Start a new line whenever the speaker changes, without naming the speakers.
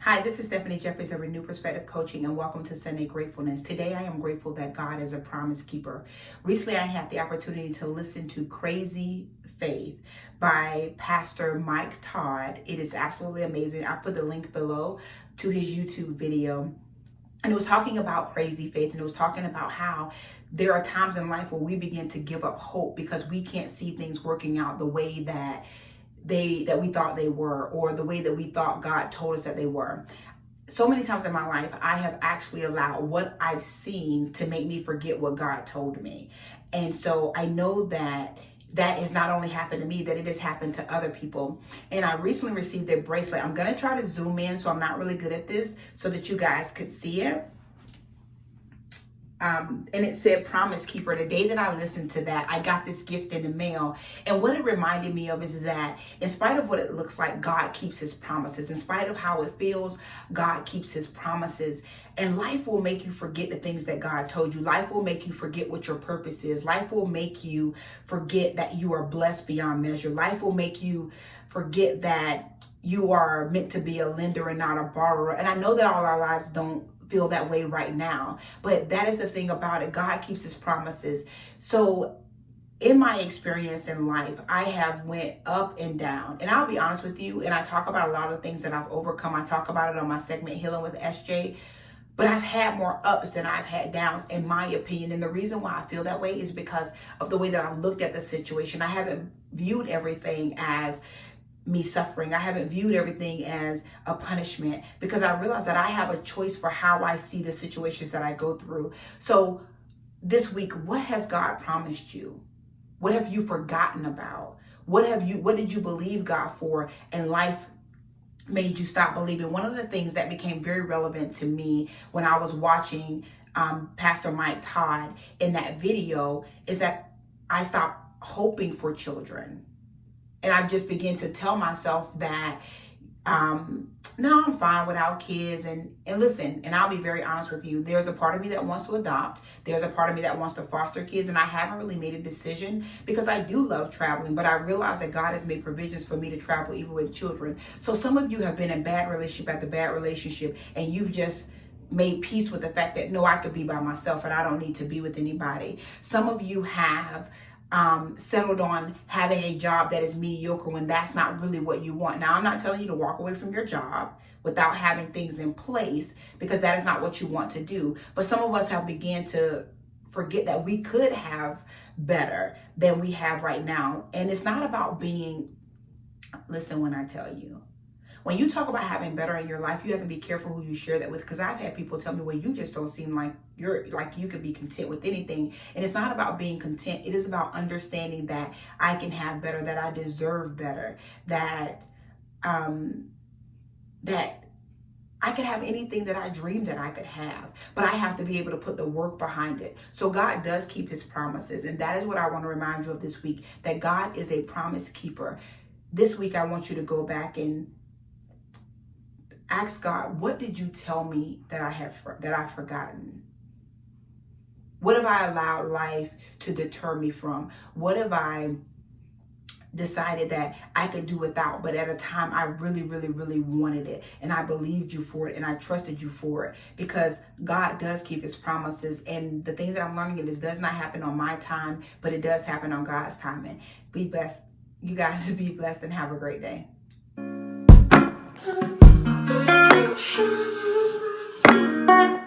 Hi, this is Stephanie Jeffries of Renew Perspective Coaching, and welcome to Sunday Gratefulness. Today, I am grateful that God is a promise keeper. Recently, I had the opportunity to listen to Crazy Faith by Pastor Mike Todd. It is absolutely amazing. I put the link below to his YouTube video. And it was talking about crazy faith, and it was talking about how there are times in life where we begin to give up hope because we can't see things working out the way that we thought they were, or the way that we thought God told us that they were. So many times in my life, I have actually allowed what I've seen to make me forget what God told me. And so I know that has not only happened to me, that it has happened to other people. And I recently received a bracelet. I'm going to try to zoom in, so I'm not really good at this, so that you guys could see it. And it said Promise Keeper. The day that I listened to that, I got this gift in the mail. And what it reminded me of is that in spite of what it looks like, God keeps his promises. In spite of how it feels, God keeps his promises. And life will make you forget the things that God told you. Life will make you forget what your purpose is. Life will make you forget that you are blessed beyond measure. Life will make you forget that you are meant to be a lender and not a borrower. And I know that all our lives don't feel that way right now, but that is the thing about it. God keeps his promises. So in my experience in life, I have went up and down, and I'll be honest with you, and I talk about a lot of things that I've overcome. I talk about it on my segment Healing with SJ, but I've had more ups than I've had downs, in my opinion. And the reason why I feel that way is because of the way that I've looked at the situation. I haven't viewed everything as me suffering. I haven't viewed everything as a punishment, because I realize that I have a choice for how I see the situations that I go through. So this week, what has God promised you? What have you forgotten about? What did you believe God for, and life made you stop believing? One of the things that became very relevant to me when I was watching Pastor Mike Todd in that video is that I stopped hoping for children. And I just began to tell myself that, no, I'm fine without kids. And listen, and I'll be very honest with you, there's a part of me that wants to adopt. There's a part of me that wants to foster kids. And I haven't really made a decision, because I do love traveling. But I realize that God has made provisions for me to travel even with children. So some of you have been in bad relationship after bad relationship, and you've just made peace with the fact that, no, I could be by myself and I don't need to be with anybody. Some of you have settled on having a job that is mediocre when that's not really what you want. Now, I'm not telling you to walk away from your job without having things in place, because that is not what you want to do. But some of us have begun to forget that we could have better than we have right now. And it's not about being, listen, when I tell you, when you talk about having better in your life, you have to be careful who you share that with, because I've had people tell me, well, you just don't seem like you could be content with anything. And it's not about being content. It is about understanding that I can have better, that I deserve better, that that I could have anything that I dreamed that I could have, but I have to be able to put the work behind it. So God does keep his promises. And that is what I want to remind you of this week, that God is a promise keeper. This week, I want you to go back and ask God, what did you tell me that I've forgotten? What have I allowed life to deter me from? What have I decided that I could do without, but at a time I really, really, really wanted it, and I believed you for it, and I trusted you for it, because God does keep his promises. And the thing that I'm learning is, does not happen on my time, but it does happen on God's timing. Be blessed. You guys be blessed and have a great day.
Thank you.